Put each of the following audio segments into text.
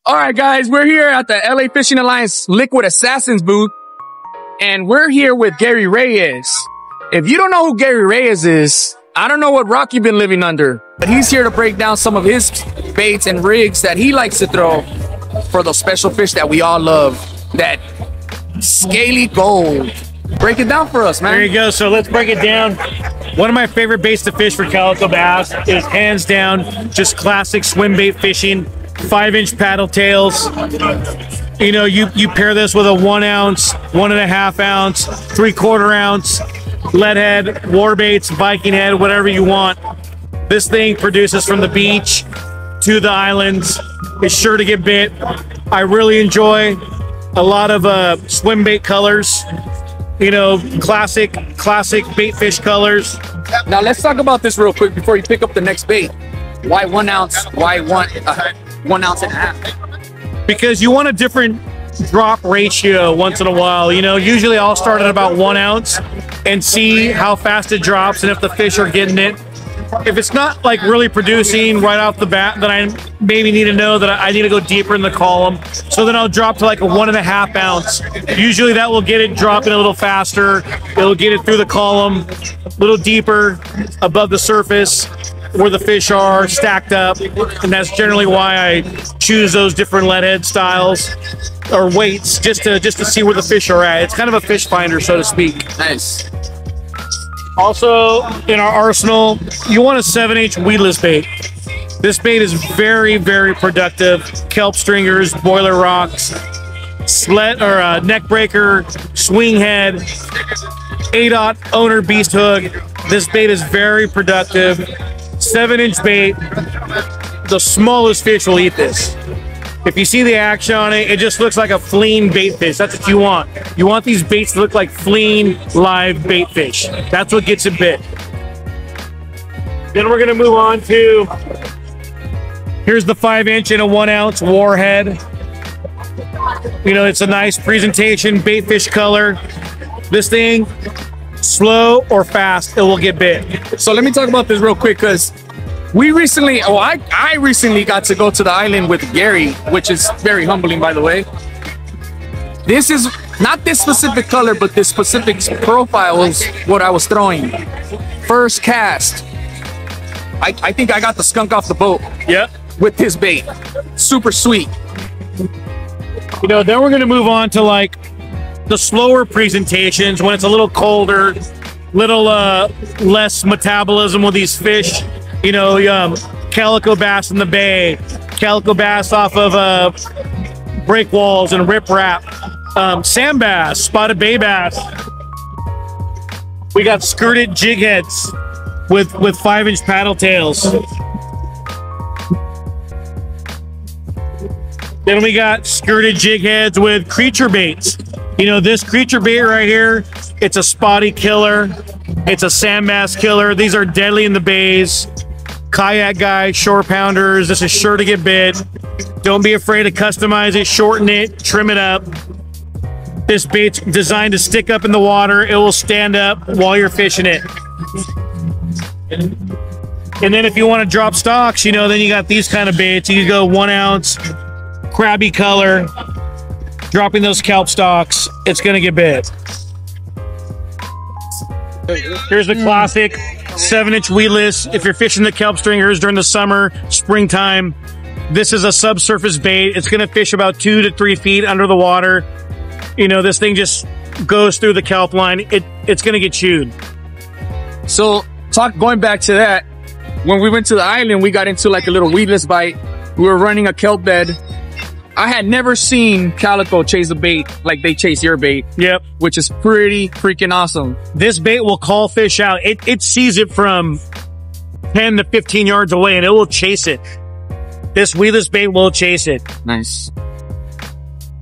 All right, guys, we're here at the LA Fishing Alliance Liquid Assassins booth, and we're here with Gary Reyes. If you don't know who Gary Reyes is, I don't know what rock you've been living under, but he's here to break down some of his baits and rigs that he likes to throw for those special fish that we all love, that scaly gold. Break it down for us, man. There you go. So let's break it down. One of my favorite baits to fish for calico bass is hands down just classic swim bait fishing. 5-inch paddle tails. You know, you pair this with a 1 ounce, 1.5 ounce, 3/4 ounce lead head, war baits, Viking head, whatever you want. This thing produces from the beach to the islands. It's sure to get bit. I really enjoy a lot of swim bait colors. You know, classic bait fish colors. Now let's talk about this real quick before you pick up the next bait. Why 1 ounce? Why 1.5 ounces? Because you want a different drop ratio once in a while. You know, usually I'll start at about 1 ounce and see how fast it drops and if the fish are getting it. If it's not like really producing right off the bat, then I maybe need to know that I need to go deeper in the column. So then I'll drop to like a 1.5 ounce. Usually that will get it dropping a little faster. It'll get it through the column, a little deeper above the surface where the fish are stacked up. And that's generally why I choose those different lead head styles or weights, just to see where the fish are at. It's kind of a fish finder, so to speak. Nice. Also, in our arsenal, you want a 7-inch weedless bait. This bait is very, very productive. Kelp stringers, boiler rocks, sled or neck breaker, swing head, 8/0 owner beast hook. This bait is very productive. 7-inch bait. The smallest fish will eat this. If you see the action on it, it just looks like a fleeing bait fish. That's what you want. You want these baits to look like fleeing live bait fish. That's what gets it bit. Then we're gonna move on to, here's the 5-inch and a 1 ounce warhead. You know, it's a nice presentation, bait fish color. This thing, slow or fast, it will get bit. So let me talk about this real quick, because I recently got to go to the island with Gary, which is very humbling, by the way. This is not this specific color, but this specific profile was what I was throwing. First cast. I think I got the skunk off the boat. Yep. With this bait. Super sweet. You know, then we're gonna move on to like the slower presentations when it's a little colder, little less metabolism with these fish. You know, calico bass in the bay, calico bass off of break walls and riprap, sand bass, spotted bay bass. We got skirted jig heads with 5-inch paddle tails. Then we got skirted jig heads with creature baits. You know, this creature bait right here, it's a spotty killer. It's a sand bass killer. These are deadly in the bays. Kayak guys, shore pounders, this is sure to get bit. Don't be afraid to customize it, shorten it, trim it up. This bait's designed to stick up in the water. It will stand up while you're fishing it. And then if you want to drop stocks, you know, then you got these kind of baits. You can go 1 ounce, crabby color, dropping those kelp stocks. It's gonna get bit. Here's the classic 7-inch weedless. If you're fishing the kelp stringers during the summer, springtime, this is a subsurface bait. It's gonna fish about 2 to 3 feet under the water. You know, this thing just goes through the kelp line. It's gonna get chewed. So going back to that, when we went to the island, we got into like a little weedless bite. We were running a kelp bed. I had never seen calico chase a bait like they chase your bait. Yep. Which is pretty freaking awesome. This bait will call fish out. It sees it from 10 to 15 yards away and it will chase it. This weedless bait will chase it. Nice.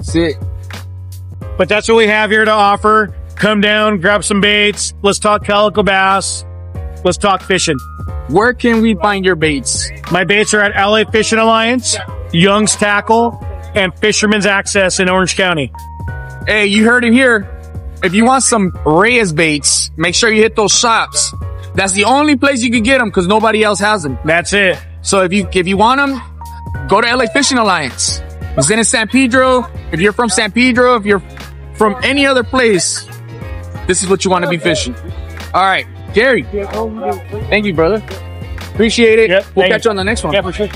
Sick. But that's what we have here to offer. Come down, grab some baits. Let's talk calico bass. Let's talk fishing. Where can we find your baits? My baits are at LA Fishing Alliance, Young's Tackle, and Fisherman's Access in Orange County. Hey, you heard it here. If you want some Reyes baits, make sure you hit those shops. That's the only place you can get them because nobody else has them. That's it. So if you want them, go to LA Fishing Alliance. It's in San Pedro. If you're from San Pedro, if you're from any other place, this is what you want to be fishing. All right, Gary. Thank you, brother. Appreciate it. Yep, we'll catch you on the next one. Yeah, for sure.